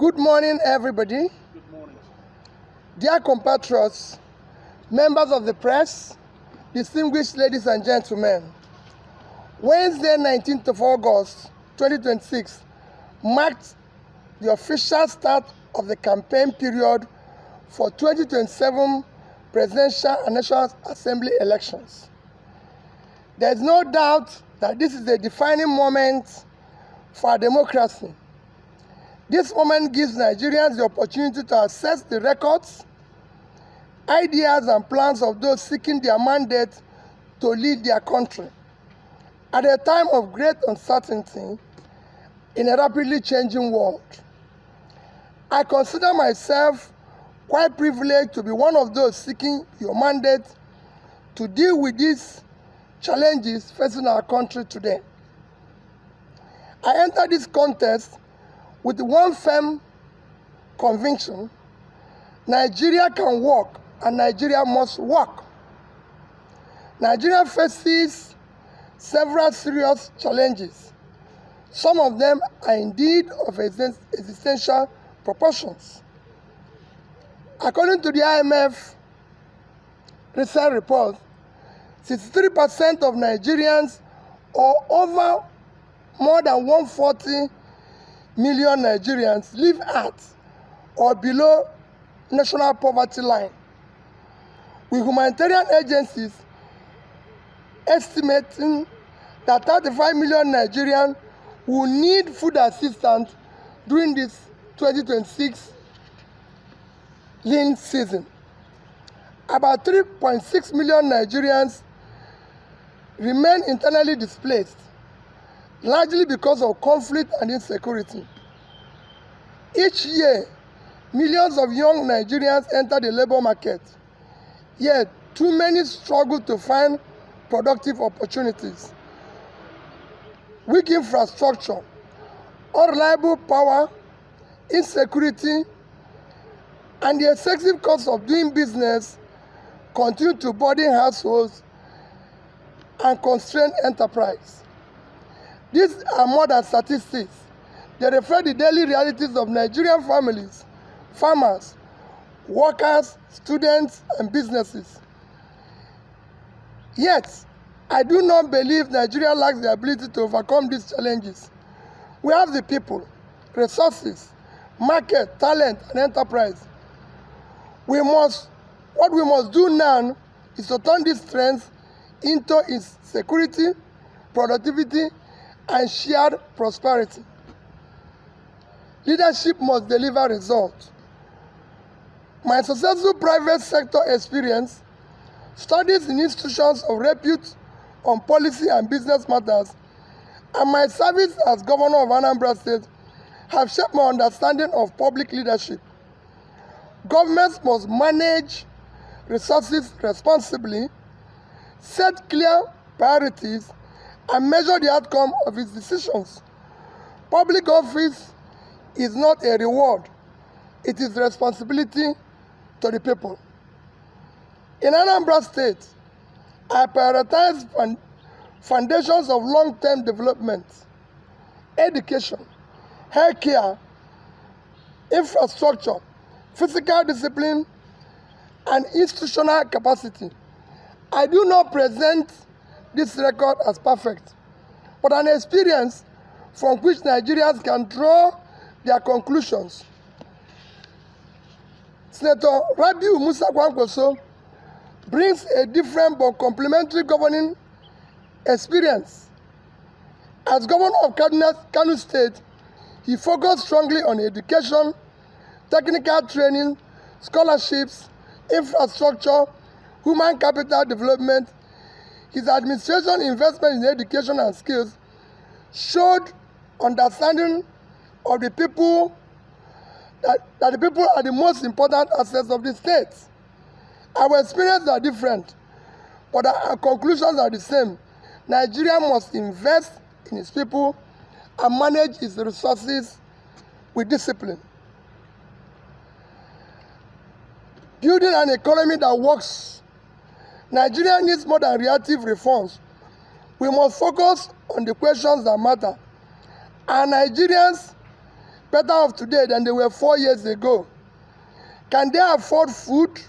Good morning, everybody. Good morning. Dear compatriots, members of the press, distinguished ladies and gentlemen, Wednesday, 19th of August, 2026, marked the official start of the campaign period for 2027 presidential and National Assembly elections. There is no doubt that this is a defining moment for our democracy. This moment gives Nigerians the opportunity to assess the records, ideas, and plans of those seeking their mandate to lead their country. At a time of great uncertainty in a rapidly changing world, I consider myself quite privileged to be one of those seeking your mandate to deal with these challenges facing our country today. I entered this contest with one firm conviction: Nigeria can work and Nigeria must work. Nigeria faces several serious challenges. Some of them are indeed of existential proportions. According to the IMF recent report, 63% of Nigerians, or over more than 140 million Nigerians, live at or below national poverty line, with humanitarian agencies estimating that 35 million Nigerians will need food assistance during this 2026 lean season. About 3.6 million Nigerians remain internally displaced, largely because of conflict and insecurity. Each year, millions of young Nigerians enter the labor market, yet too many struggle to find productive opportunities. Weak infrastructure, unreliable power, insecurity, and the excessive cost of doing business continue to burden households and constrain enterprise. These are more than statistics. They reflect the daily realities of Nigerian families, farmers, workers, students, and businesses. Yet, I do not believe Nigeria lacks the ability to overcome these challenges. We have the people, resources, market, talent, and enterprise. What we must do now is to turn these strengths into security, productivity, and shared prosperity. Leadership must deliver results. My successful private sector experience, studies in institutions of repute on policy and business matters, and my service as governor of Anambra State have shaped my understanding of public leadership. Governments must manage resources responsibly, set clear priorities, and measure the outcome of its decisions. Public office is not a reward, it is responsibility to the people. In Anambra State, I prioritize foundations of long-term development, education, healthcare, infrastructure, physical discipline, and institutional capacity. I do not present this record as perfect, but an experience from which Nigerians can draw their conclusions. Senator Rabiu Musa Kwankwaso brings a different but complementary governing experience. As governor of Kano State, he focused strongly on education, technical training, scholarships, infrastructure, human capital development. His administration investment in education and skills showed understanding of the people, that the people are the most important assets of the state. Our experiences are different, but our conclusions are the same. Nigeria must invest in its people and manage its resources with discipline. Building an economy that works. Nigeria needs more than reactive reforms. We must focus on the questions that matter. Our Nigerians better off today than they were 4 years ago? Can they afford food,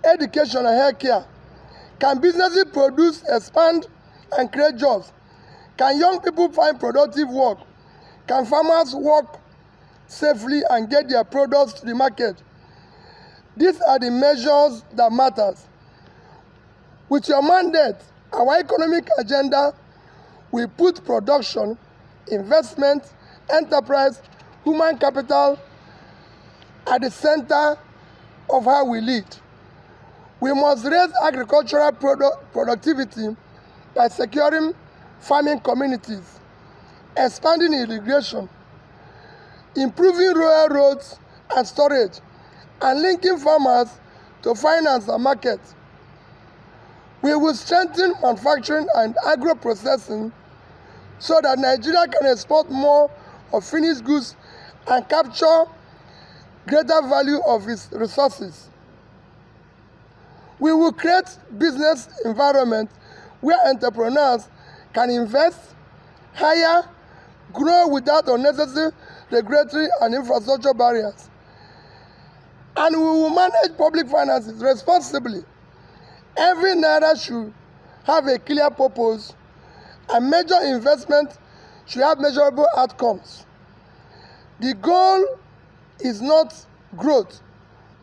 education, and healthcare? Can businesses produce, expand, and create jobs? Can young people find productive work? Can farmers work safely and get their products to the market? These are the measures that matter. With your mandate, our economic agenda will put production, investment, enterprise, human capital at the center of how we lead. We must raise agricultural productivity by securing farming communities, expanding irrigation, improving rural roads and storage, and linking farmers to finance and market. We will strengthen manufacturing and agro-processing so that Nigeria can export more of finished goods and capture greater value of its resources. We will create business environment where entrepreneurs can invest, hire, grow without unnecessary regulatory and infrastructure barriers. And we will manage public finances responsibly. Every naira should have a clear purpose, and major investment should have measurable outcomes. The goal is not growth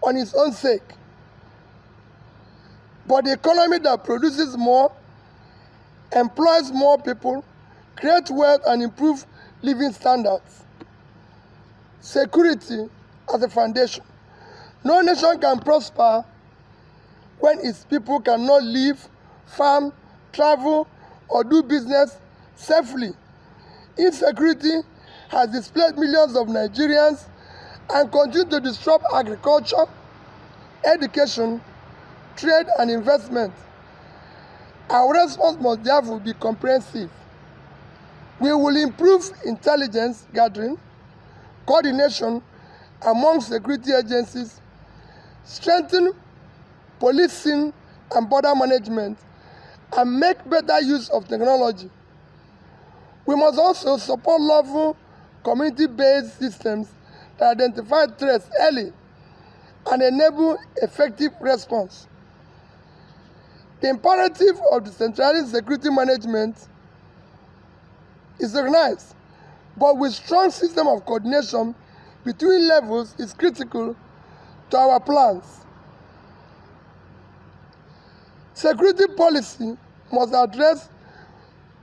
on its own sake, but the economy that produces more, employs more people, creates wealth, and improves living standards. Security as a foundation. No nation can prosper when its people cannot live, farm, travel, or do business safely. Insecurity has displaced millions of Nigerians and continues to disrupt agriculture, education, trade, and investment. Our response must therefore be comprehensive. We will improve intelligence gathering, coordination among security agencies, strengthen policing and border management, and make better use of technology. We must also support lawful community-based systems that identify threats early and enable effective response. The imperative of decentralized security management is recognized, but with strong system of coordination between levels is critical to our plans. Security policy must address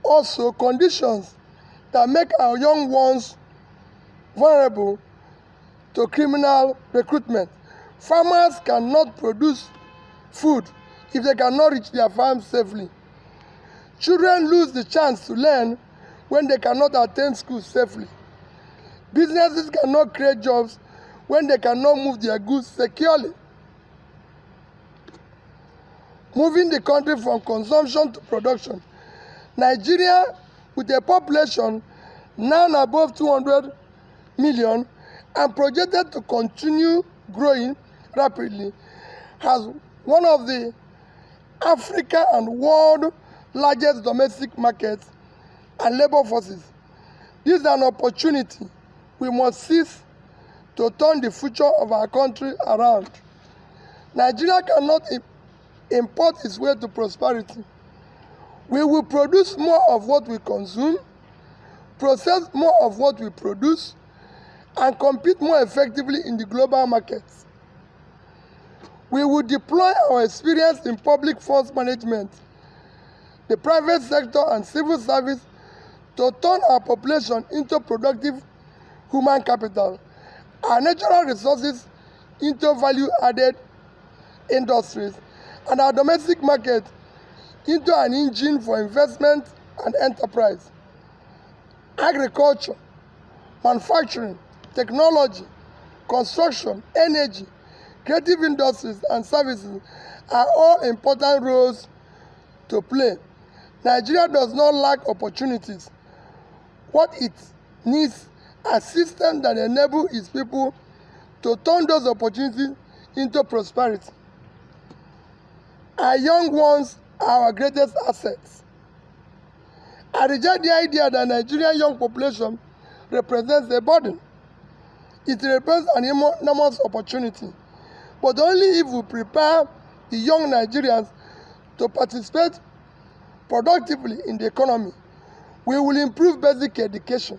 also conditions that make our young ones vulnerable to criminal recruitment. Farmers cannot produce food if they cannot reach their farms safely. Children lose the chance to learn when they cannot attend school safely. Businesses cannot create jobs when they cannot move their goods securely. Moving the country from consumption to production. Nigeria, with a population now above 200 million and projected to continue growing rapidly, has one of the Africa and world largest domestic markets and labor forces. This is an opportunity we must seize to turn the future of our country around. Nigeria cannot import its way to prosperity. We will produce more of what we consume, process more of what we produce, and compete more effectively in the global markets. We will deploy our experience in public funds management, the private sector, and civil service to turn our population into productive human capital, our natural resources into value-added industries, and our domestic market into an engine for investment and enterprise. Agriculture, manufacturing, technology, construction, energy, creative industries, and services are all important roles to play. Nigeria does not lack opportunities. What it needs are systems that enable its people to turn those opportunities into prosperity. Our young ones are our greatest assets. I reject the idea that Nigerian young population represents a burden. It represents an enormous opportunity, but only if we prepare the young Nigerians to participate productively in the economy, we will improve basic education,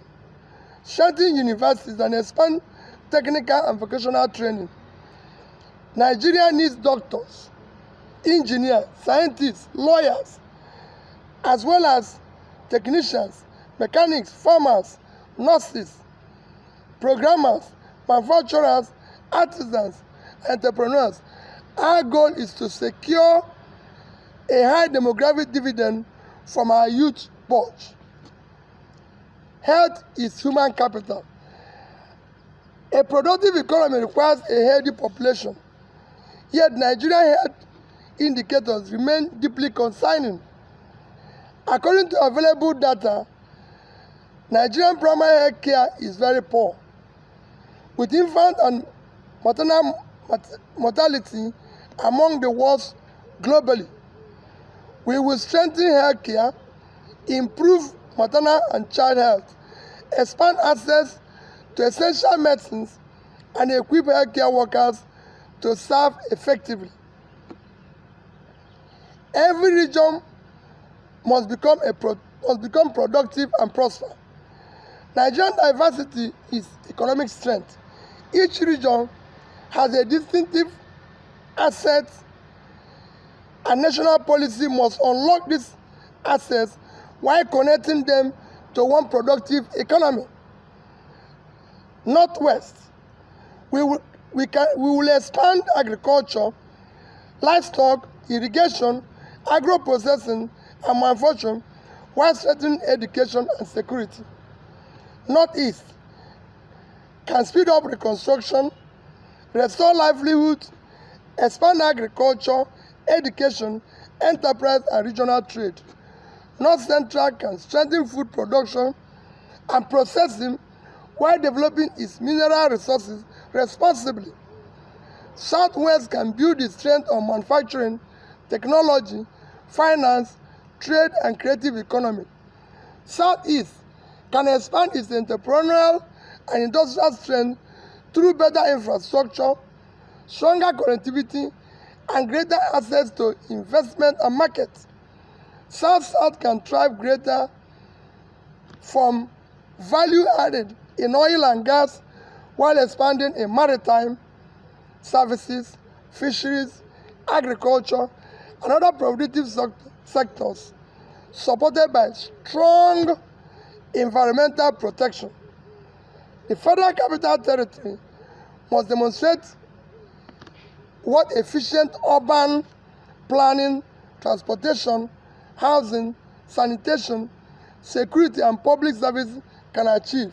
strengthen universities, and expand technical and vocational training. Nigeria needs doctors, engineers, scientists, lawyers, as well as technicians, mechanics, farmers, nurses, programmers, manufacturers, artisans, entrepreneurs. Our goal is to secure a high demographic dividend from our youth bulge. Health is human capital. A productive economy requires a healthy population. Yet Nigerian health indicators remain deeply concerning. According to available data, Nigerian primary health care is very poor, with infant and maternal mortality among the worst globally. We will strengthen health care, improve maternal and child health, expand access to essential medicines, and equip healthcare workers to serve effectively. Every region must become productive and prosper. Nigerian diversity is economic strength. Each region has a distinctive asset, and national policy must unlock these assets while connecting them to one productive economy. Northwest, we will expand agriculture, livestock, irrigation, agro-processing, and manufacturing while strengthening education and security. Northeast can speed up reconstruction, restore livelihoods, expand agriculture, education, enterprise, and regional trade. North Central can strengthen food production and processing while developing its mineral resources responsibly. Southwest can build its strength on manufacturing, technology, finance, trade, and creative economy. Southeast can expand its entrepreneurial and industrial strength through better infrastructure, stronger connectivity, and greater access to investment and markets. South-South can thrive greater from value added in oil and gas while expanding in maritime services, fisheries, agriculture, and other productive sectors, supported by strong environmental protection. The Federal Capital Territory must demonstrate what efficient urban planning, transportation, housing, sanitation, security, and public service can achieve.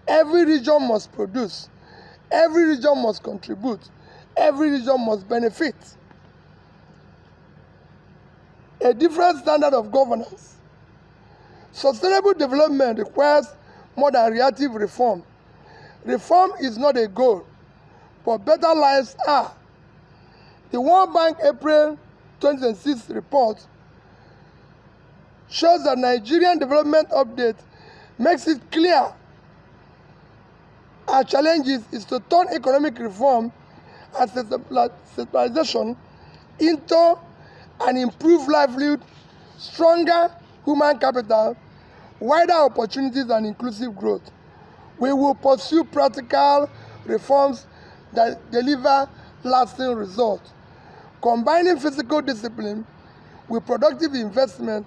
Every region must produce. Every region must contribute. Every region must benefit. A different standard of governance. Sustainable development requires more than reactive reform. Reform is not a goal, but better lives are. The World Bank April 2006 report shows that Nigerian Development Update makes it clear our challenges is to turn economic reform and stabilization into an improved livelihood, stronger human capital, wider opportunities, and inclusive growth. We will pursue practical reforms that deliver lasting results, combining physical discipline with productive investment,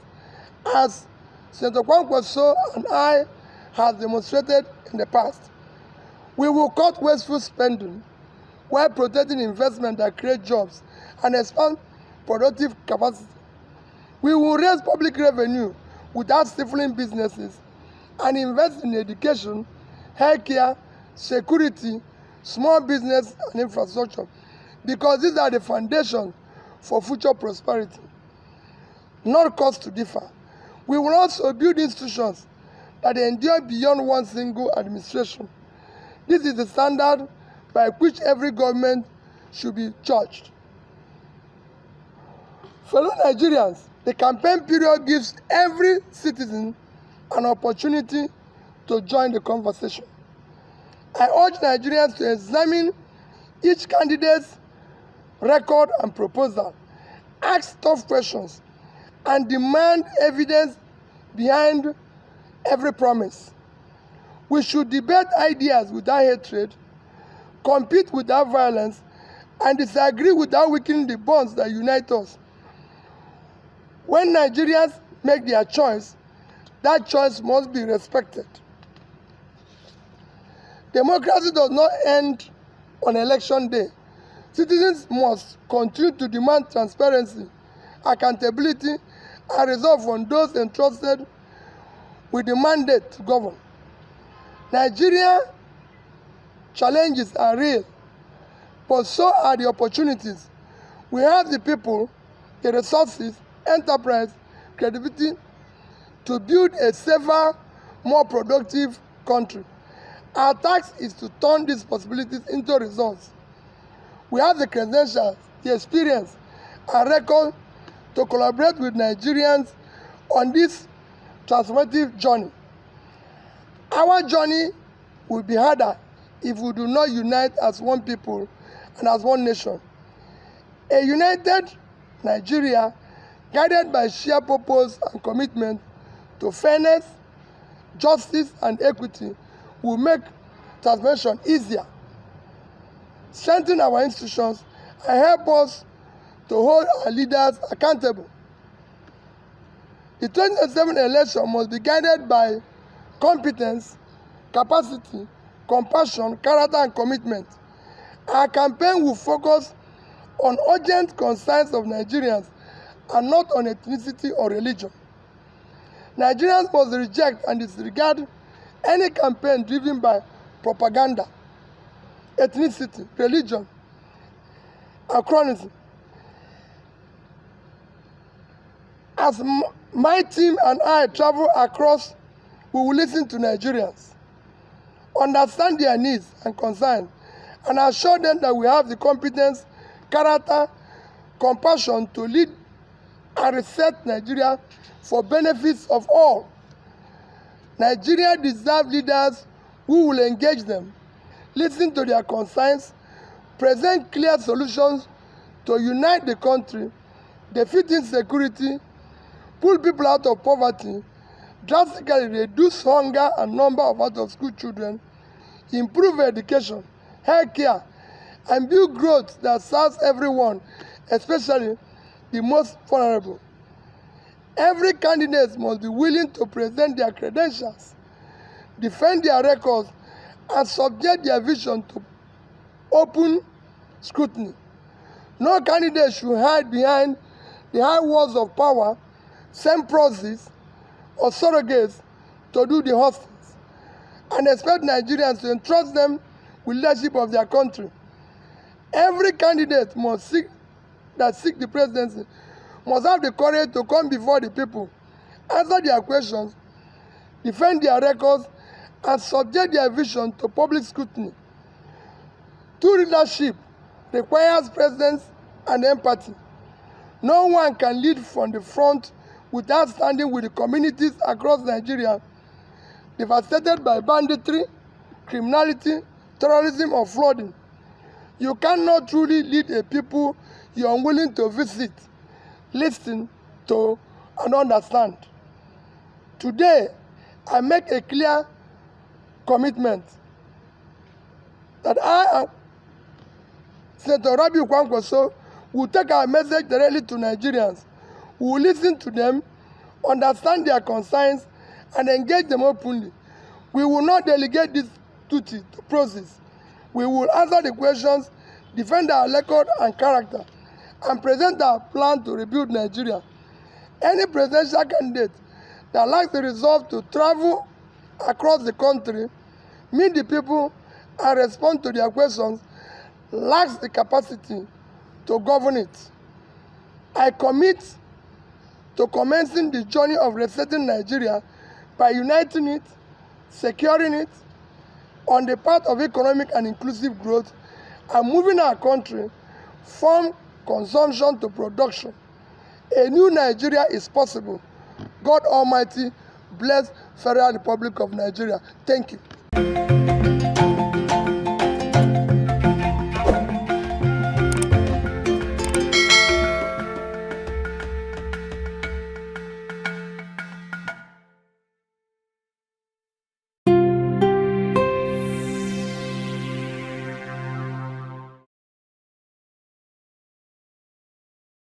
as Senator Kwankwaso and I have demonstrated in the past. We will cut wasteful spending while protecting investment that create jobs and expand productive capacity. We will raise public revenue without stifling businesses and invest in education, healthcare, security, small business, and infrastructure, because these are the foundation for future prosperity, not cause to differ. We will also build institutions that endure beyond one single administration. This is the standard by which every government should be judged. Fellow Nigerians, the campaign period gives every citizen an opportunity to join the conversation. I urge Nigerians to examine each candidate's record and proposal, ask tough questions, and demand evidence behind every promise. We should debate ideas without hatred, compete without violence, and disagree without weakening the bonds that unite us. When Nigerians make their choice, that choice must be respected. Democracy does not end on election day. Citizens must continue to demand transparency, accountability, and resolve on those entrusted with the mandate to govern. Nigeria's challenges are real, but so are the opportunities. We have the people, the resources, enterprise, creativity to build a safer, more productive country. Our task is to turn these possibilities into results. We have the credentials, the experience, and record to collaborate with Nigerians on this transformative journey. Our journey will be harder if we do not unite as one people and as one nation. A united Nigeria, guided by shared purpose and commitment to fairness, justice, and equity, will make transformation easier, strengthen our institutions, and help us to hold our leaders accountable. The 2027 election must be guided by competence, capacity, compassion, character, and commitment. Our campaign will focus on urgent concerns of Nigerians and not on ethnicity or religion. Nigerians must reject and disregard any campaign driven by propaganda, ethnicity, religion, anachronism. As my team and I travel across, we will listen to Nigerians, understand their needs and concerns, and assure them that we have the competence, character, compassion to lead and reset Nigeria for benefits of all. Nigeria deserves leaders who will engage them, listen to their concerns, present clear solutions to unite the country, defeat insecurity, pull people out of poverty, drastically reduce hunger and number of out-of-school children, improve education, healthcare, and build growth that serves everyone, especially the most vulnerable. Every candidate must be willing to present their credentials, defend their records, and subject their vision to open scrutiny. No candidate should hide behind the high walls of power, send proxies, or surrogates to do the hostings, and expect Nigerians to entrust them with leadership of their country. Every candidate must seek the presidency must have the courage to come before the people, answer their questions, defend their records, and subject their vision to public scrutiny. True leadership requires presence and empathy. No one can lead from the front without standing with the communities across Nigeria devastated by banditry, criminality, terrorism, or flooding. You cannot truly lead a people you are unwilling to visit, listen to, and understand. Today, I make a clear commitment that I and Senator Rabiu Musa Kwankwaso will take our message directly to Nigerians. We will listen to them, understand their concerns, and engage them openly. We will not delegate this duty to process. We will answer the questions, defend our record and character, and present our plan to rebuild Nigeria. Any presidential candidate that lacks the resolve to travel across the country, meet the people, and respond to their questions lacks the capacity to govern it. I commit to commencing the journey of resetting Nigeria by uniting it, securing it on the path of economic and inclusive growth, and moving our country from consumption to production. A new Nigeria is possible. God Almighty bless Federal Republic of Nigeria. Thank you.